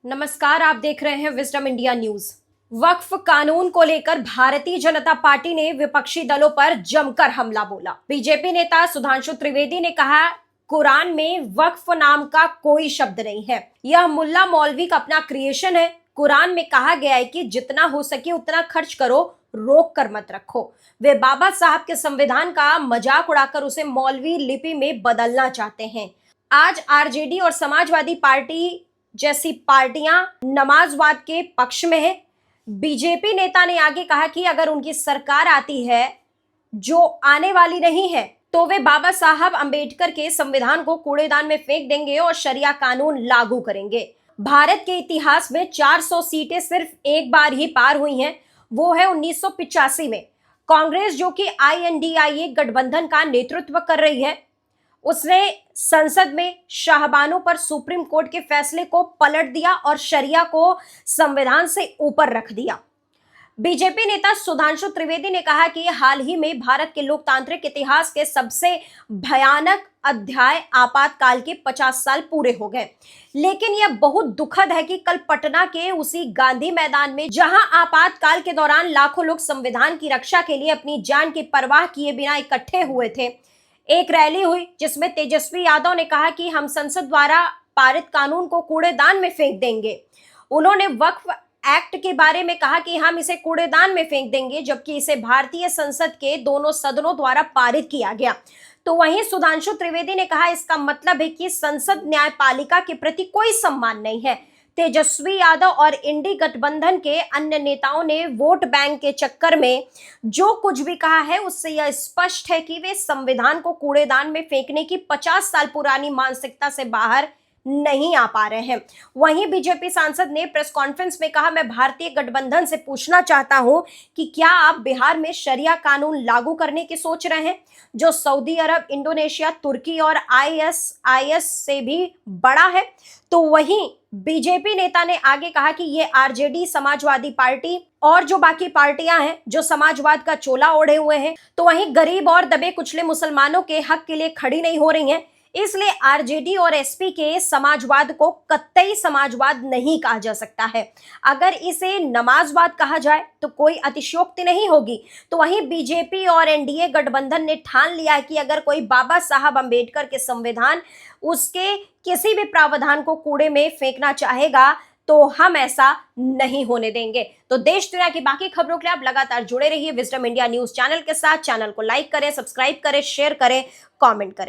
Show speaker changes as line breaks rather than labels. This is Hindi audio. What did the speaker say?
नमस्कार, आप देख रहे हैं विजडम इंडिया न्यूज। वक्फ कानून को लेकर भारतीय जनता पार्टी ने विपक्षी दलों पर जमकर हमला बोला। बीजेपी नेता सुधांशु त्रिवेदी ने कहा, कुरान में वक्फ नाम का कोई शब्द नहीं है, यह मुल्ला मौलवी का अपना क्रिएशन है। कुरान में कहा गया है कि जितना हो सके उतना खर्च करो, रोक कर मत रखो। वे बाबा साहब के संविधान का मजाक उड़ाकर उसे मौलवी लिपि में बदलना चाहते हैं। आज आरजेडी और समाजवादी पार्टी जैसी पार्टियां नमाजवाद के पक्ष में है। बीजेपी नेता ने आगे कहा कि अगर उनकी सरकार आती है, जो आने वाली नहीं है, तो वे बाबा साहब अंबेडकर के संविधान को कूड़ेदान में फेंक देंगे और शरिया कानून लागू करेंगे। भारत के इतिहास में 400 सीटें सिर्फ एक बार ही पार हुई हैं, वो है 1985 में। कांग्रेस, जो कि INDIA गठबंधन का नेतृत्व कर रही है, उसने संसद में शाहबानों पर सुप्रीम कोर्ट के फैसले को पलट दिया और शरिया को संविधान से ऊपर रख दिया। बीजेपी नेता सुधांशु त्रिवेदी ने कहा कि हाल ही में भारत के लोकतांत्रिक इतिहास के सबसे भयानक अध्याय आपातकाल के 50 साल पूरे हो गए। लेकिन यह बहुत दुखद है कि कल पटना के उसी गांधी मैदान में, जहां आपातकाल के दौरान लाखों लोग संविधान की रक्षा के लिए अपनी जान की परवाह किए बिना इकट्ठे हुए थे, एक रैली हुई जिसमें तेजस्वी यादव ने कहा कि हम संसद द्वारा पारित कानून को कूड़ेदान में फेंक देंगे। उन्होंने वक्फ एक्ट के बारे में कहा कि हम इसे कूड़ेदान में फेंक देंगे, जबकि इसे भारतीय संसद के दोनों सदनों द्वारा पारित किया गया। तो वहीं सुधांशु त्रिवेदी ने कहा, इसका मतलब है कि संसद न्यायपालिका के प्रति कोई सम्मान नहीं है। तेजस्वी यादव और इंडी गठबंधन के अन्य नेताओं ने वोट बैंक के चक्कर में जो कुछ भी कहा है, उससे यह स्पष्ट है कि वे संविधान को कूड़ेदान में फेंकने की 50 साल पुरानी मानसिकता से बाहर नहीं आ पा रहे हैं। वहीं बीजेपी सांसद ने प्रेस कॉन्फ्रेंस में कहा, मैं भारतीय गठबंधन से पूछना चाहता हूं कि क्या आप बिहार में शरिया कानून लागू करने की सोच रहे हैं, जो सऊदी अरब, इंडोनेशिया, तुर्की और ISIS से भी बड़ा है। तो वहीं बीजेपी नेता ने आगे कहा कि ये आरजेडी, समाजवादी पार्टी और जो बाकी पार्टियां हैं जो समाजवाद का चोला ओढ़े हुए हैं, तो वहीं गरीब और दबे कुचले मुसलमानों के हक के लिए खड़ी नहीं हो रही हैं। इसलिए आरजेडी और SP के समाजवाद को कतई समाजवाद नहीं कहा जा सकता है। अगर इसे नमाजवाद कहा जाए तो कोई अतिशयोक्ति नहीं होगी। तो वहीं बीजेपी और NDA गठबंधन ने ठान लिया है कि अगर कोई बाबा साहब अंबेडकर के संविधान, उसके किसी भी प्रावधान को कूड़े में फेंकना चाहेगा, तो हम ऐसा नहीं होने देंगे। तो देश दुनिया की बाकी खबरों के लिए आप लगातार जुड़े रहिए विजडम इंडिया न्यूज चैनल के साथ। चैनल को लाइक करें, सब्सक्राइब करें, शेयर करें, कमेंट करें।